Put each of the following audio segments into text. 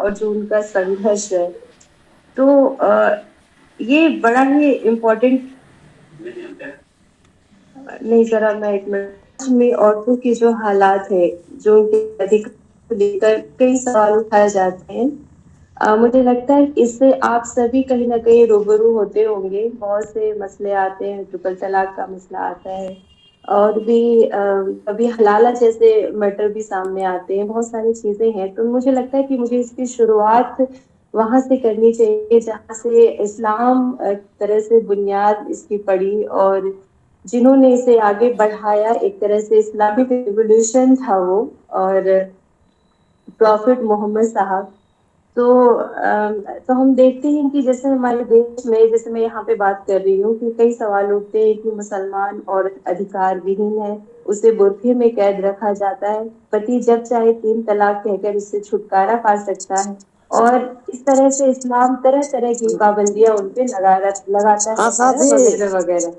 اور جو ان کا سنگھرش ہے، تو یہ بڑا ہی امپورٹنٹ. نہیں ذرا میں ایک منٹ میں عورتوں کے جو حالات ہے، جو ان کے ادھیکار کو لے کر کئی سوال اٹھائے جاتے ہیں. مجھے لگتا ہے کہ اس سے آپ سبھی کہیں نہ کہیں روبرو ہوتے ہوں گے. بہت سے مسئلے آتے ہیں، ٹرپل طلاق کا مسئلہ آتا ہے، اور بھی کبھی حلالہ جیسے میٹر بھی سامنے آتے ہیں. بہت ساری چیزیں ہیں، تو مجھے لگتا ہے کہ مجھے اس کی شروعات وہاں سے کرنی چاہیے جہاں سے اسلام ایک طرح سے بنیاد اس کی پڑی، اور جنہوں نے اسے آگے بڑھایا ایک طرح سے اسلامک ریولیوشن تھا وہ، اور پروفٹ محمد صاحب. تو تو ہم دیکھتے ہیں کہ جیسے ہمارے دیش میں، جیسے میں یہاں پہ بات کر رہی ہوں، کہ کئی سوال اٹھتے ہیں کہ مسلمان عورت ادھیکار وہین ہے، اسے برقعے میں قید رکھا جاتا ہے، پتی جب چاہے 3 طلاق کہہ کر اس سے چھٹکارا پا سکتا ہے، اور اس طرح سے اسلام طرح طرح کی پابندیاں ان پہ لگاتا ہاں ہے، صاحب جی، وغیرہ وغیرہ.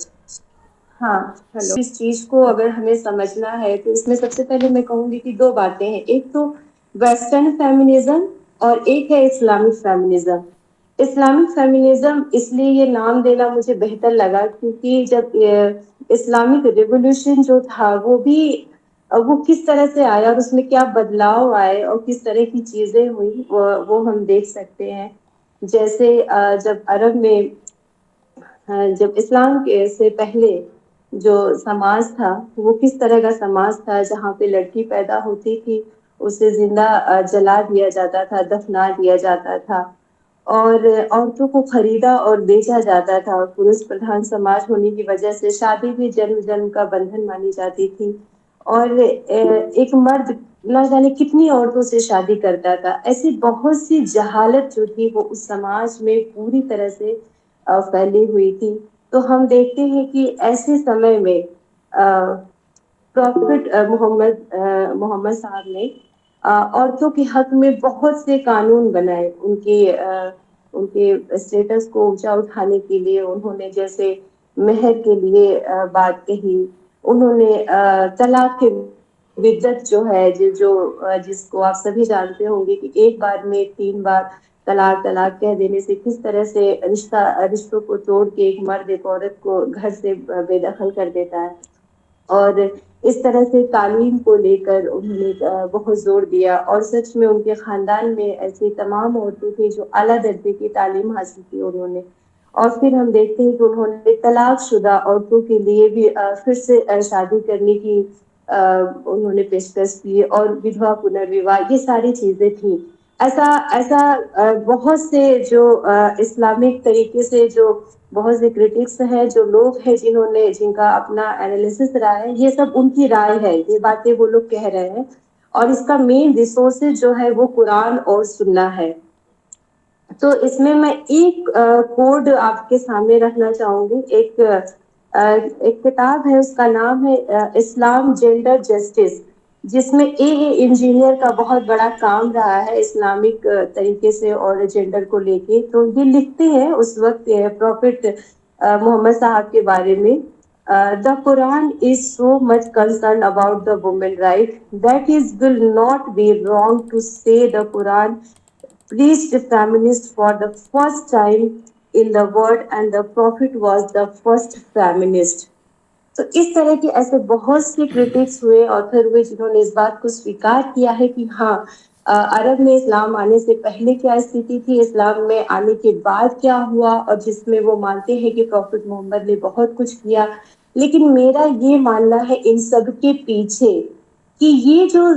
ہاں ہلو. اس چیز کو اگر ہمیں سمجھنا ہے تو اس میں سب سے پہلے میں کہوں گی کہ 2 باتیں ہیں. ایک تو ویسٹرن فیمنزم اور ایک ہے اسلامک فیمنزم. اسلامک فیمنزم اس لیے یہ نام دینا مجھے بہتر لگا کیونکہ جب اسلامک ریولیوشن جو تھا وہ کس طرح سے آیا اور اس میں کیا بدلاؤ آئے اور کس طرح کی چیزیں ہوئی، وہ ہم دیکھ سکتے ہیں. جیسے جب عرب میں، جب اسلام سے پہلے جو سماج تھا وہ کس طرح کا سماج تھا، جہاں پہ لڑکی پیدا ہوتی تھی اسے زندہ جلا دیا جاتا تھا، دفنا دیا جاتا تھا، اور عورتوں کو خریدا اور بیچا جاتا تھا. پروش پردھان سماج ہونے کی وجہ سے شادی بھی جنم جنم کا بندھن مانی جاتی تھی، اور ایک مرد نہ جانے کتنی عورتوں سے شادی کرتا تھا. ایسی بہت سی جہالت جو تھی وہ اس سماج میں پوری طرح سے پھیلی ہوئی تھی. تو ہم دیکھتے ہیں کہ ایسے سمے میں پروفٹ محمد صاحب نے عورتوں کے حق میں بہت سے قانون بنائے. ان کے اسٹیٹس کو اونچا اٹھانے کے لیے انہوں نے جیسے مہر کے لیے بات کہی، انہوں نے طلاق کے بدت جو ہے، جس کو آپ سبھی جانتے ہوں گے کہ ایک بار میں 3 بار طلاق کہہ دینے سے کس طرح سے رشتوں کو توڑ کے ایک مرد ایک عورت کو گھر سے بے دخل کر دیتا ہے. اور اس طرح سے تعلیم کو لے کر انہوں نے بہت زور دیا، اور سچ میں ان کے خاندان میں ایسی تمام عورتیں تھیں جو اعلیٰ درجے کی تعلیم حاصل کی انہوں نے. اور پھر ہم دیکھتے ہیں کہ انہوں نے طلاق شدہ عورتوں کے لیے بھی پھر سے شادی کرنے کی انہوں نے پیشکش کی، اور ودھوا پنروواہ، یہ ساری چیزیں تھیں. ایسا بہت سے جو اسلامک طریقے سے جو بہت سے کرٹکس ہیں، جو لوگ ہیں جن کا اپنا انالیسس رہا ہے، یہ سب ان کی رائے ہے، یہ باتیں وہ لوگ کہہ رہے ہیں. اور اس کا مین ریسورسز جو ہے وہ قرآن اور سنہ ہے. تو اس میں ایک کوڈ آپ کے سامنے رکھنا چاہوں گی. ایک کتاب ہے، اس کا نام ہے اسلام جینڈر جسٹس، جس میں انجینئر کا بہت بڑا کام رہا ہے اسلامک طریقے سے اور جینڈر کو لے کے. تو یہ لکھتے ہیں اس وقت پروفٹ محمد صاحب کے بارے میں: The Quran is so much concerned about the women right that it will not be wrong to say the Quran preached feminist for the first time in the world and the Prophet was the first feminist. تو اس طرح کے ایسے بہت سے critics ہوئے، author ہوئے، جنہوں نے اس بات کو سویکار کیا ہے کہ ہاں، عرب میں اسلام آنے سے پہلے کیا استھتی تھی، اسلام میں آنے کے بعد کیا ہوا، اور جس میں وہ مانتے ہیں کہ پروفٹ محمد نے بہت کچھ کیا. لیکن میرا یہ ماننا ہے ان سب کے پیچھے کہ یہ جو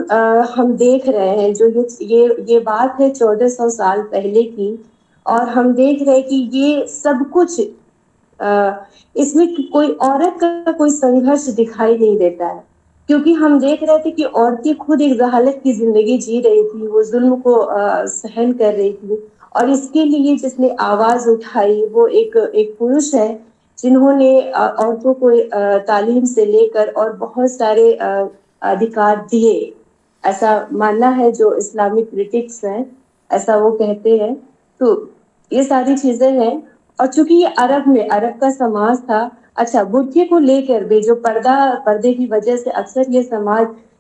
ہم دیکھ رہے ہیں، جو یہ بات ہے 1400 سال پہلے کی، اور ہم دیکھ رہے ہیں کہ یہ سب کچھ اس میں کوئی عورت کا کوئی سنگھرش دکھائی نہیں دیتا ہے. کیونکہ ہم دیکھ رہے تھے کہ عورتیں خود ایک جہالت کی زندگی جی رہی تھی، وہ ظلم کو سہن کر رہی تھی، اور اس کے لیے جس نے آواز اٹھائی وہ ایک پروش ہے، جنہوں نے عورتوں کو تعلیم سے لے کر اور بہت سارے ادھیکار دیے. ایسا ماننا ہے جو اسلامک کرٹکس ہیں، ایسا وہ کہتے ہیں. تو یہ ساری چیزیں ہیں. اور چونکہ یہ عرب کا سماج تھا. اچھا، برقعے کو لے کر بھی جو پردے کی وجہ سے اکثر یہ سماج